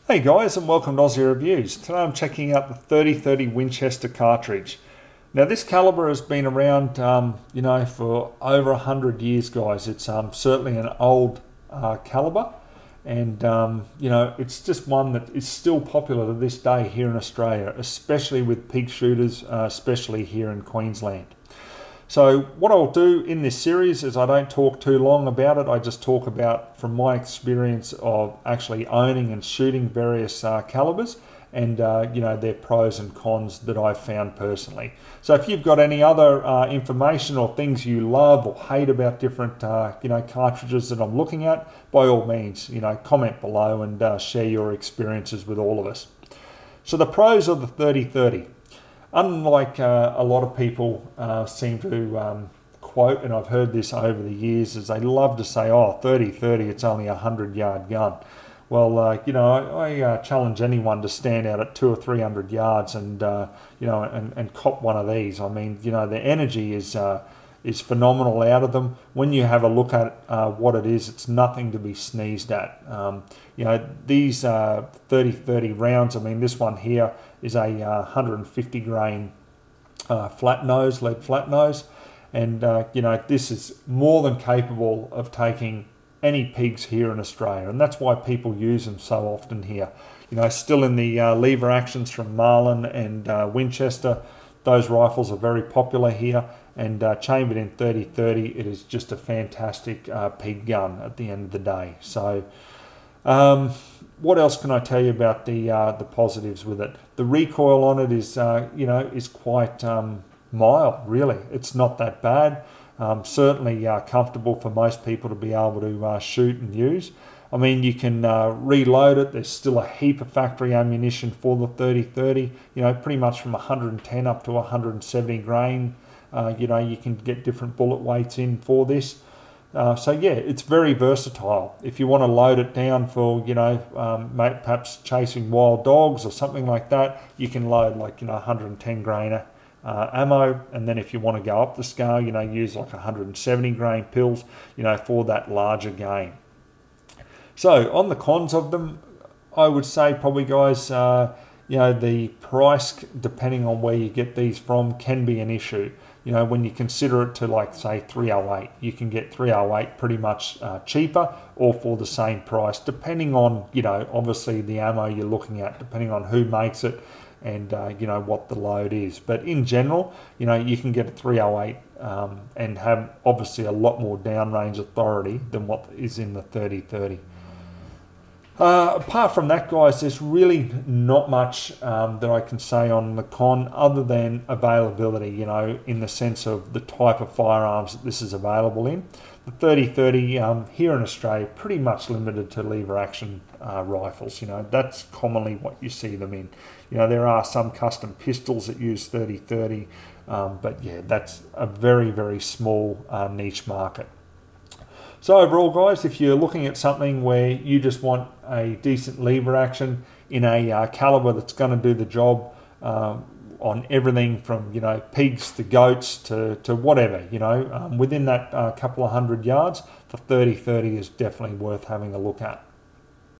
Hey guys, and welcome to Ozzie Reviews. Today I'm checking out the 3030 Winchester cartridge. Now this caliber has been around, for over 100 years, guys. It's certainly an old caliber, and it's just one that is still popular to this day here in Australia, especially with pig shooters, especially here in Queensland. So what I'll do in this series is I don't talk too long about it. I just talk about from my experience of actually owning and shooting various calibers and their pros and cons that I've found personally. So if you've got any other information or things you love or hate about different cartridges that I'm looking at, by all means comment below and share your experiences with all of us. So the pros of the 3030. Unlike a lot of people seem to quote, and I've heard this over the years, is they love to say, oh, 30-30, it's only a 100-yard gun. Well, I challenge anyone to stand out at 200 or 300 yards and, and cop one of these. I mean, the energy is phenomenal out of them. When you have a look at what it is, it's nothing to be sneezed at. These 30-30 rounds, I mean, this one here is a 150 grain flat nose, lead flat nose, and this is more than capable of taking any pigs here in Australia, and that's why people use them so often here. Still in the lever actions from Marlin and Winchester, those rifles are very popular here, and chambered in 30-30, it is just a fantastic pig gun at the end of the day. So what else can I tell you about the positives with it? The recoil on it is is quite mild, really. It's not that bad. Certainly comfortable for most people to be able to shoot and use. I mean, you can reload it. There's still a heap of factory ammunition for the 30-30. Pretty much from 110 up to 170 grain. You can get different bullet weights in for this. So yeah, it's very versatile. If you want to load it down for, perhaps chasing wild dogs or something like that, you can load like, 110 grain ammo. And then if you want to go up the scale, use like 170 grain pills, for that larger game. So on the cons of them, I would say probably, guys, the price, depending on where you get these from, can be an issue. When you consider it to, like, say, 308, you can get 308 pretty much cheaper or for the same price, depending on, obviously the ammo you're looking at, depending on who makes it and, what the load is. But in general, you can get a 308 and have obviously a lot more downrange authority than what is in the 30-30. Apart from that, guys, there's really not much that I can say on the con other than availability, in the sense of the type of firearms that this is available in. The 30-30 here in Australia, pretty much limited to lever action rifles. That's commonly what you see them in. There are some custom pistols that use 30-30, but yeah, that's a very, very small niche market. So overall, guys, if you're looking at something where you just want a decent lever action in a caliber that's going to do the job on everything from, pigs to goats to whatever, within that couple of 100 yards, the 30-30 is definitely worth having a look at.